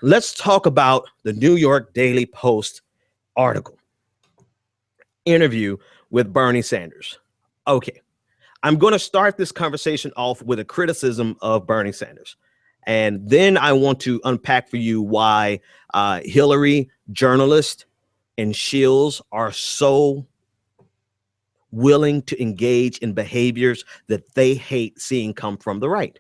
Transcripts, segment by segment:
Let's talk about the New York Daily Post article, interview with Bernie Sanders. Okay, I'm going to start this conversation off with a criticism of Bernie Sanders. And then I want to unpack for you why Hillary, journalists, and shills are so willing to engage in behaviors that they hate seeing come from the right.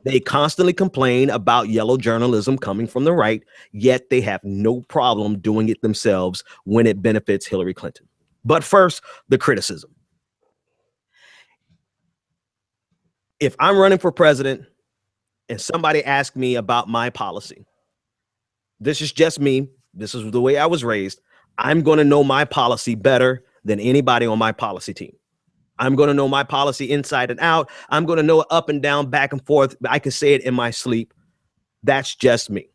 They constantly complain about yellow journalism coming from the right, yet they have no problem doing it themselves when it benefits Hillary Clinton. But first, the criticism. If I'm running for president and somebody asks me about my policy, this is just me. This is the way I was raised. I'm going to know my policy better than anybody on my policy team. I'm going to know my policy inside and out. I'm going to know it up and down, back and forth. I can say it in my sleep. That's just me.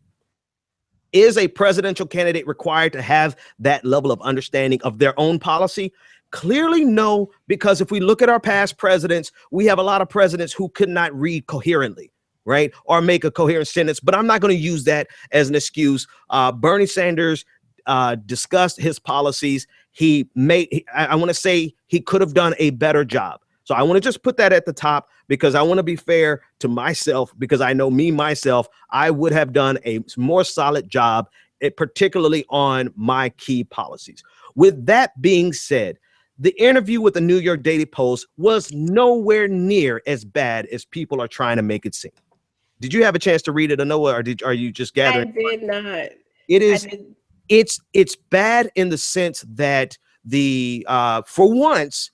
Is a presidential candidate required to have that level of understanding of their own policy? Clearly no, because if we look at our past presidents, we have a lot of presidents who could not read coherently, right? Or make a coherent sentence, but I'm not going to use that as an excuse. Bernie Sanders discussed his policies. I want to say he could have done a better job. So I want to just put that at the top because I want to be fair to myself, because I know me, myself, I would have done a more solid job, particularly on my key policies. With that being said, the interview with the New York Daily Post was nowhere near as bad as people are trying to make it seem. Did you have a chance to read it, Anoa, or are you just gathering? I did not. It is. It's bad in the sense that for once,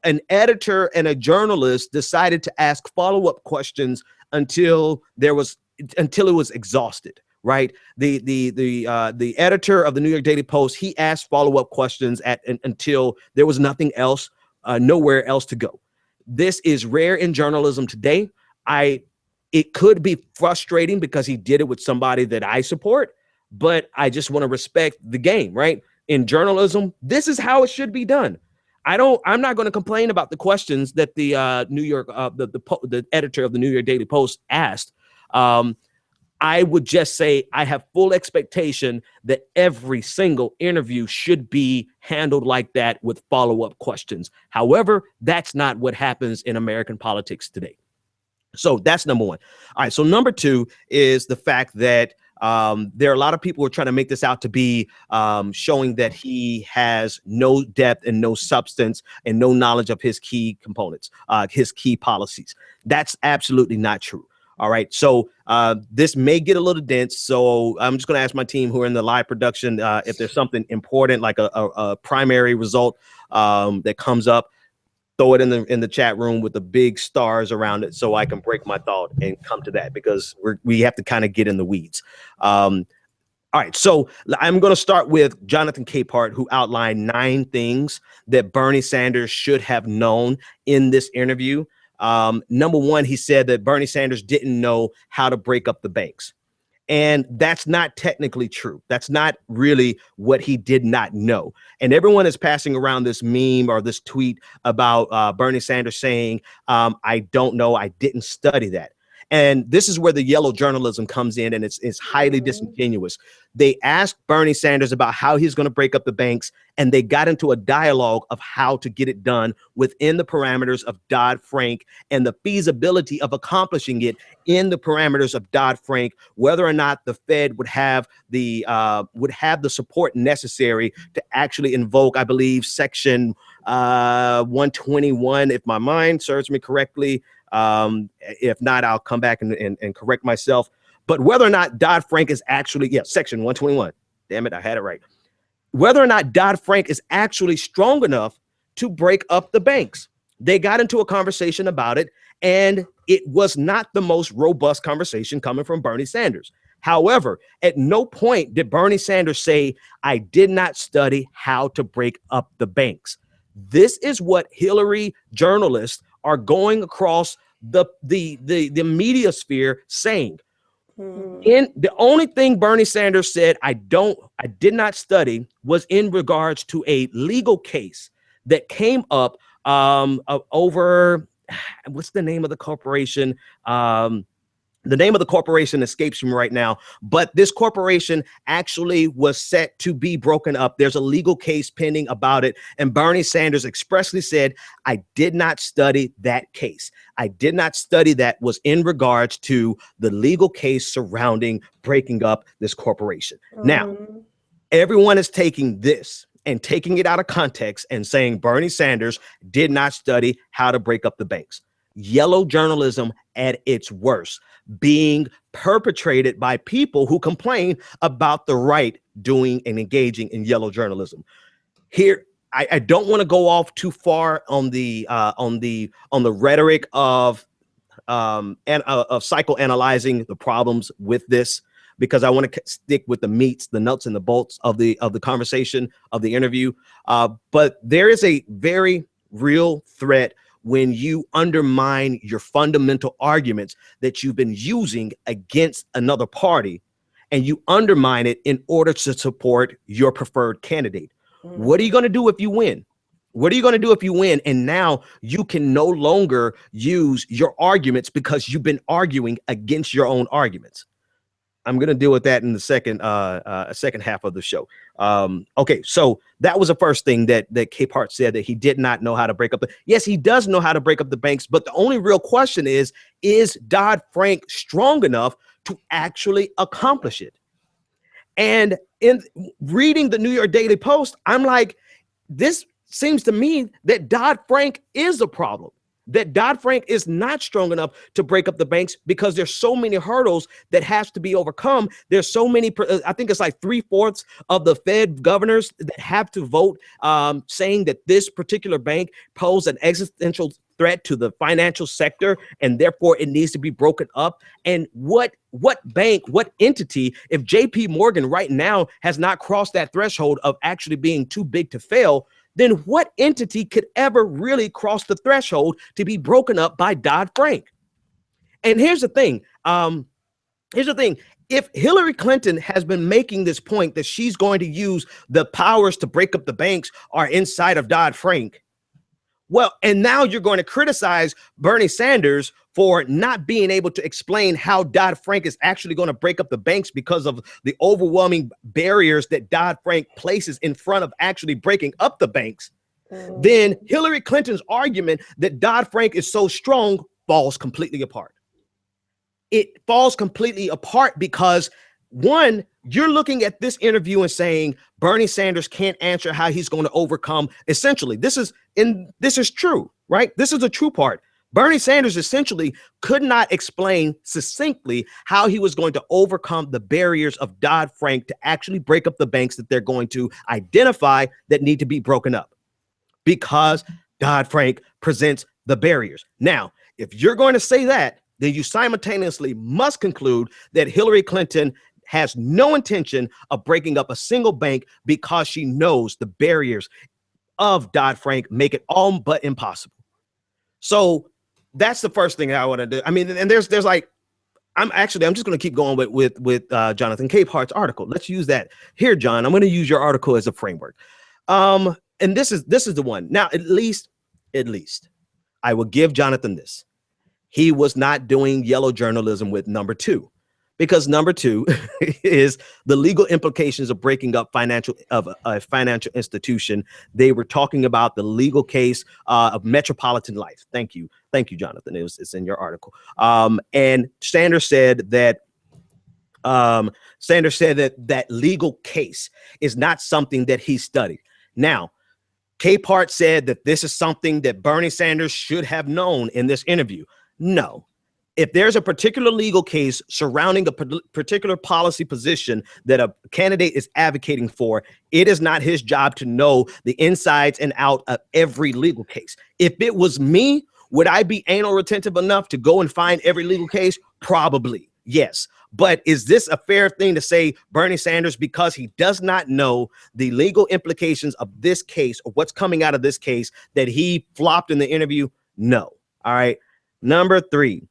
an editor and a journalist decided to ask follow-up questions until it was exhausted. Right. The editor of the New York Daily Post, he asked follow-up questions until there was nothing else, nowhere else to go. This is rare in journalism today. It could be frustrating because he did it with somebody that I support, but I just want to respect the game, right? In journalism, this is how it should be done. I'm not going to complain about the questions that the the editor of the New York Daily Post asked. I would just say I have full expectation that every single interview should be handled like that with follow-up questions. However, that's not what happens in American politics today. So that's number one. All right. So number two is the fact that there are a lot of people who are trying to make this out to be showing that he has no depth and no substance and no knowledge of his key components, his key policies. That's absolutely not true. All right. So this may get a little dense. So I'm just going to ask my team who are in the live production if there's something important like a primary result that comes up. Throw it in the chat room with the big stars around it so I can break my thought and come to that, because we have to kind of get in the weeds. All right, so I'm going to start with Jonathan Capehart, who outlined 9 things that Bernie Sanders should have known in this interview. Number one, he said that Bernie Sanders didn't know how to break up the banks. And that's not technically true. That's not really what he did not know. And everyone is passing around this meme or this tweet about Bernie Sanders saying, I don't know, I didn't study that. And this is where the yellow journalism comes in, and it's highly disingenuous. They asked Bernie Sanders about how he's going to break up the banks, and they got into a dialogue of how to get it done within the parameters of Dodd-Frank and the feasibility of accomplishing it in the parameters of Dodd-Frank, whether or not the Fed would have the support necessary to actually invoke, I believe, Section 121, if my mind serves me correctly. If not, I'll come back and correct myself. But whether or not Dodd-Frank is actually, Section 121, damn it, I had it right. Whether or not Dodd-Frank is actually strong enough to break up the banks. They got into a conversation about it, and it was not the most robust conversation coming from Bernie Sanders. However, at no point did Bernie Sanders say, I did not study how to break up the banks. This is what Hillary journalists are going across the media sphere saying. In the only thing Bernie Sanders said I did not study was in regards to a legal case that came up over, what's the name of the corporation? The name of the corporation escapes me right now, but this corporation actually was set to be broken up. There's a legal case pending about it. And Bernie Sanders expressly said, I did not study that case. I did not study that was in regards to the legal case surrounding breaking up this corporation. Now, everyone is taking this and taking it out of context and saying Bernie Sanders did not study how to break up the banks. Yellow journalism at its worst, being perpetrated by people who complain about the right doing and engaging in yellow journalism. Here, I don't want to go off too far on the rhetoric of psychoanalyzing the problems with this, because I want to stick with the meats, the nuts and the bolts of the conversation, of the interview. But there is a very real threat when you undermine your fundamental arguments that you've been using against another party, and you undermine it in order to support your preferred candidate. What are you going to do if you win? What are you going to do if you win? And now you can no longer use your arguments because you've been arguing against your own arguments. I'm going to deal with that in the second half of the show. Okay, so that was the first thing that Capehart said, that he did not know how to break up the. Yes, he does know how to break up the banks, but the only real question is Dodd-Frank strong enough to actually accomplish it? And in reading the New York Daily Post, I'm like, this seems to me that Dodd-Frank is a problem. That Dodd-Frank is not strong enough to break up the banks because there's so many hurdles that has to be overcome. There's so many, I think it's like 3/4 of the Fed governors that have to vote saying that this particular bank posed an existential threat to the financial sector, and therefore it needs to be broken up. And what bank, what entity, if JP Morgan right now has not crossed that threshold of actually being too big to fail, then what entity could ever really cross the threshold to be broken up by Dodd-Frank? And here's the thing. If Hillary Clinton has been making this point that she's going to use the powers to break up the banks are inside of Dodd-Frank, well, and now you're going to criticize Bernie Sanders for not being able to explain how Dodd-Frank is actually going to break up the banks because of the overwhelming barriers that Dodd-Frank places in front of actually breaking up the banks. Then Hillary Clinton's argument that Dodd-Frank is so strong falls completely apart. It falls completely apart because, one, you're looking at this interview and saying Bernie Sanders can't answer how he's going to overcome. Essentially, this is true, right? This is a true part. Bernie Sanders essentially could not explain succinctly how he was going to overcome the barriers of Dodd-Frank to actually break up the banks that they're going to identify that need to be broken up, because Dodd-Frank presents the barriers. Now, if you're going to say that, then you simultaneously must conclude that Hillary Clinton has no intention of breaking up a single bank because she knows the barriers of Dodd-Frank make it all but impossible. So that's the first thing I want to do. I mean, and there's like, I'm just going to keep going with Jonathan Capehart's article. Let's use that here, John. I'm going to use your article as a framework. And this is the one. Now, at least I will give Jonathan this. He was not doing yellow journalism with number 2, because number 2 is the legal implications of breaking up a financial institution. They were talking about the legal case of Metropolitan Life. Thank you, Jonathan. It's in your article. And Sanders said that that legal case is not something that he studied. Now, Capehart said that this is something that Bernie Sanders should have known in this interview. No. If there's a particular legal case surrounding a particular policy position that a candidate is advocating for, it is not his job to know the insides and out of every legal case. If it was me, would I be anal retentive enough to go and find every legal case? Probably, yes. But is this a fair thing to say Bernie Sanders, because he does not know the legal implications of this case or what's coming out of this case, that he flopped in the interview? No. All right. Number 3.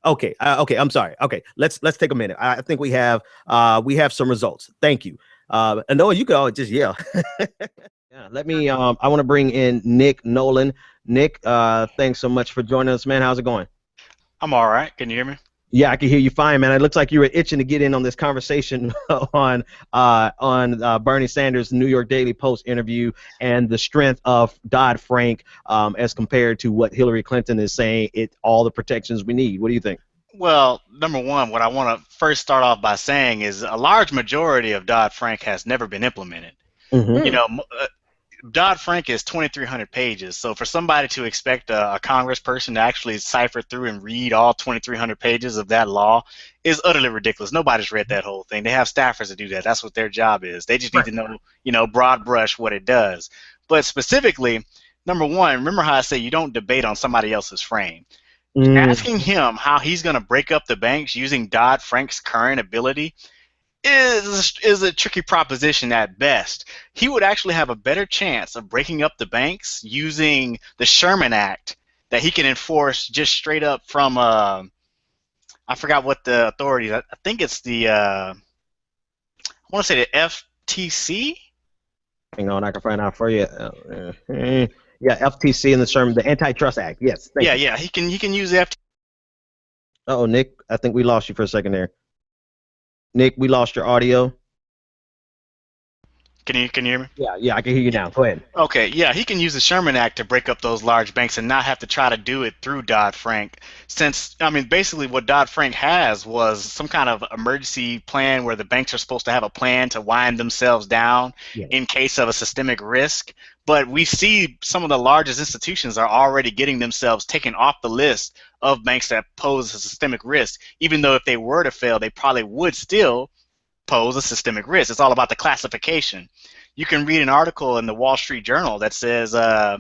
Okay. I'm sorry. Okay. Let's take a minute. I think we have some results. Thank you. And no, you can always just yell. Yeah. Let me, I want to bring in Nick Nolan. Nick, thanks so much for joining us, man. How's it going? I'm all right. Can you hear me? Yeah, I can hear you fine, man. It looks like you were itching to get in on this conversation on Bernie Sanders' New York Daily Post interview and the strength of Dodd-Frank as compared to what Hillary Clinton is saying. It all the protections we need. What do you think? Well, number one, what I want to first start off by saying is a large majority of Dodd-Frank has never been implemented. Hmm. You know, Dodd-Frank is 2,300 pages, so for somebody to expect a congressperson to actually cipher through and read all 2,300 pages of that law is utterly ridiculous. Nobody's read that whole thing. They have staffers to do that. That's what their job is. They just need Right. to know, broad brush what it does. But specifically, number one, remember how I say you don't debate on somebody else's frame. Mm, Asking him how he's going to break up the banks using Dodd-Frank's current ability is a tricky proposition at best. He would actually have a better chance of breaking up the banks using the Sherman Act that he can enforce just straight up from I forgot what the authorities. I think it's the I want to say the FTC. hang on, I can find out for you. Yeah, FTC and the Antitrust Act. Yes, thank Yeah, you. yeah, he can use the FTC. Uh-oh, Nick, I think we lost you for a second there. Nick, we lost your audio. Can you hear me? Yeah, I can hear you now. Go ahead. Okay, yeah, he can use the Sherman Act to break up those large banks and not have to try to do it through Dodd-Frank. Since, I mean, basically what Dodd-Frank has was some kind of emergency plan where the banks are supposed to have a plan to wind themselves down Yes. in case of a systemic risk. But we see some of the largest institutions are already getting themselves taken off the list of banks that pose a systemic risk. Even though if they were to fail, they probably would still pose a systemic risk. It's all about the classification. You can read an article in the Wall Street Journal that says, I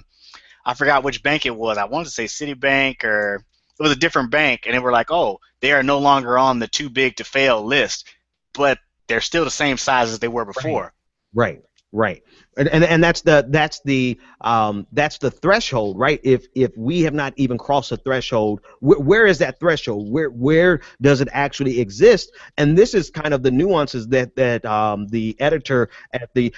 forgot which bank it was. I wanted to say Citibank, or it was a different bank, and they were like, oh, they are no longer on the too big to fail list, but they're still the same size as they were Right. before. Right, right, and that's the threshold, right? If we have not even crossed the threshold, where is that threshold? Where does it actually exist? And this is kind of the nuances that the editor at the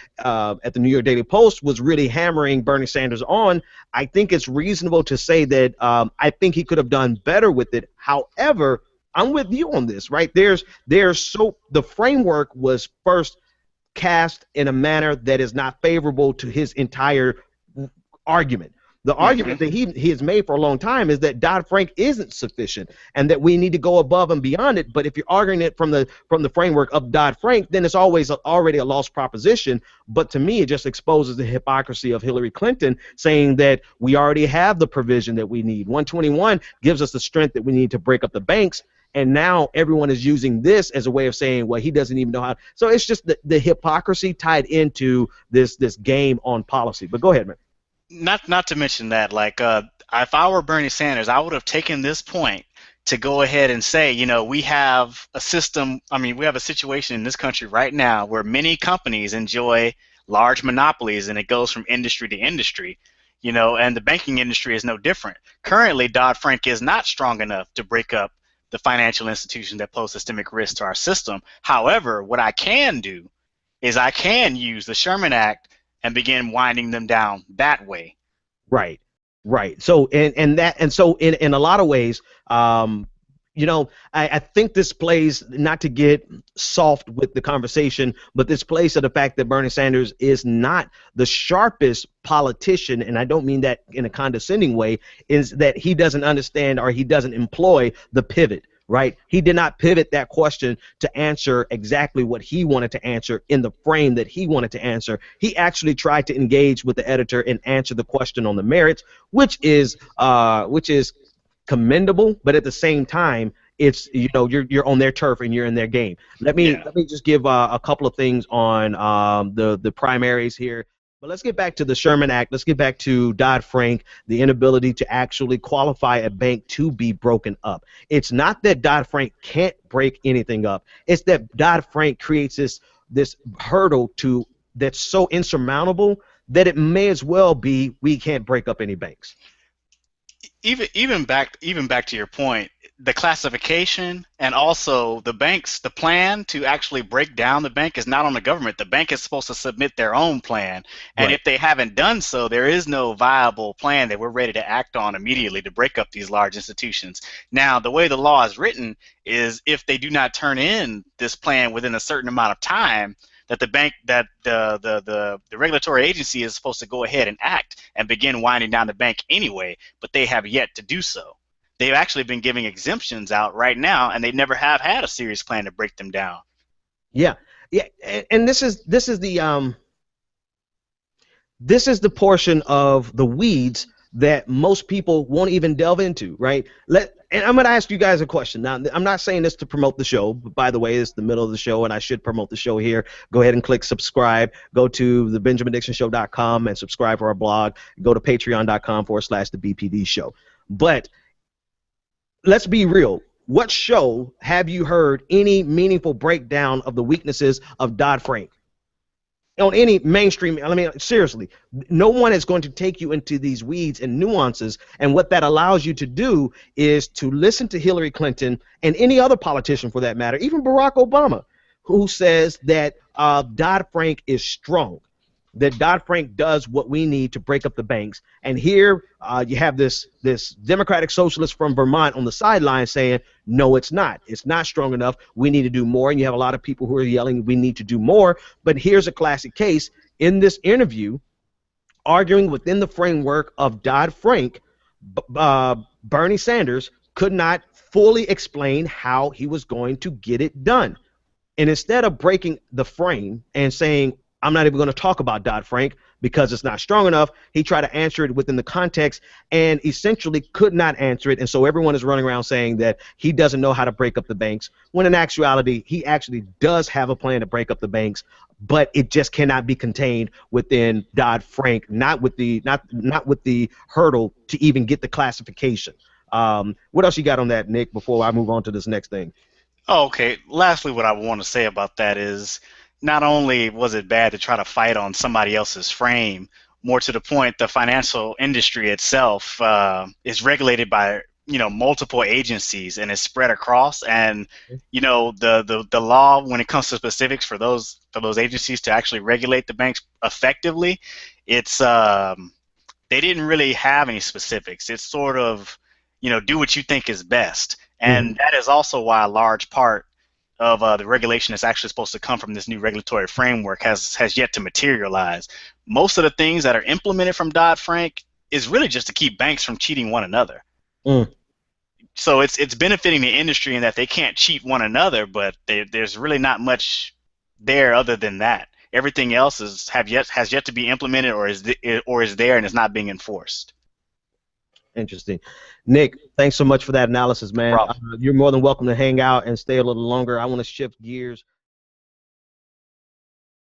New York Daily Post was really hammering Bernie Sanders on. I think it's reasonable to say that I think he could have done better with it. However, I'm with you on this, right? The framework was first cast in a manner that is not favorable to his entire argument. The Hmm. argument that he has made for a long time is that Dodd-Frank isn't sufficient and that we need to go above and beyond it. But if you're arguing it from the framework of Dodd-Frank, then it's already a lost proposition. But to me, it just exposes the hypocrisy of Hillary Clinton saying that we already have the provision that we need. 121 gives us the strength that we need to break up the banks. And now everyone is using this as a way of saying, well, he doesn't even know how. So it's just the hypocrisy tied into this game on policy. But go ahead, man. Not to mention that, like, if I were Bernie Sanders, I would have taken this point to go ahead and say, we have a system. I mean, we have a situation in this country right now where many companies enjoy large monopolies, and it goes from industry to industry. And the banking industry is no different. Currently, Dodd-Frank is not strong enough to break up the financial institutions that pose systemic risk to our system. However, what I can do is I can use the Sherman Act and begin winding them down that way. Right, right. So in a lot of ways, I think this plays, not to get soft with the conversation, but this plays to the fact that Bernie Sanders is not the sharpest politician, and I don't mean that in a condescending way, is that he doesn't understand or he doesn't employ the pivot. Right? He did not pivot that question to answer exactly what he wanted to answer in the frame that he wanted to answer. He actually tried to engage with the editor and answer the question on the merits, which is commendable, but at the same time, it's you're on their turf and you're in their game. Let me Yeah. let me just give a couple of things on the primaries here. But let's get back to the Sherman Act. Let's get back to Dodd-Frank, the inability to actually qualify a bank to be broken up. It's not that Dodd-Frank can't break anything up. It's that Dodd-Frank creates this hurdle that's so insurmountable that it may as well be we can't break up any banks. Even back to your point, the classification and also the banks, the plan to actually break down the bank is not on the government. The bank is supposed to submit their own plan. And Right. if they haven't done so, there is no viable plan that we're ready to act on immediately to break up these large institutions. Now, the way the law is written is if they do not turn in this plan within a certain amount of time, that the bank, that the regulatory agency is supposed to go ahead and act and begin winding down the bank anyway, but they have yet to do so. They've actually been giving exemptions out right now, and they never have had a serious plan to break them down. Yeah, yeah, and this is the portion of the weeds that most people won't even delve into, right? And I'm going to ask you guys a question. Now, I'm not saying this to promote the show, but by the way, it's the middle of the show, and I should promote the show here. Go ahead and click subscribe. Go to the BenjaminDixonShow.com and subscribe for our blog. Go to patreon.com/the BPD show. But let's be real. What show have you heard any meaningful breakdown of the weaknesses of Dodd-Frank? On any mainstream, I mean, seriously, no one is going to take you into these weeds and nuances. And what that allows you to do is to listen to Hillary Clinton and any other politician for that matter, even Barack Obama, who says that Dodd-Frank is strong, that Dodd-Frank does what we need to break up the banks. And here you have this Democratic socialist from Vermont on the sideline saying, no, it's not. It's not strong enough. We need to do more. And you have a lot of people who are yelling, we need to do more. But here's a classic case. In this interview, arguing within the framework of Dodd-Frank, Bernie Sanders could not fully explain how he was going to get it done. And instead of breaking the frame and saying, I'm not even going to talk about Dodd-Frank because it's not strong enough, he tried to answer it within the context and essentially could not answer it. And so everyone is running around saying that he doesn't know how to break up the banks, when in actuality, he actually does have a plan to break up the banks, but it just cannot be contained within Dodd-Frank, not with the hurdle to even get the classification. What else you got on that, Nick, before I move on to this next thing? Oh, okay. Lastly, what I want to say about that is not only was it bad to try to fight on somebody else's frame, more to the point, the financial industry itself is regulated by multiple agencies and is spread across. And the law, when it comes to specifics for those agencies to actually regulate the banks effectively, it's they didn't really have any specifics. It's sort of do what you think is best, and that is also why a large part of the regulation that's actually supposed to come from this new regulatory framework has yet to materialize. Most of the things that are implemented from Dodd-Frank is really just to keep banks from cheating one another. So it's benefiting the industry in that they can't cheat one another, but there's really not much there other than that. Everything else has yet to be implemented or is there and is not being enforced. Interesting. Nick, thanks so much for that analysis, man. No problem. You're more than welcome to hang out and stay a little longer. I want to shift gears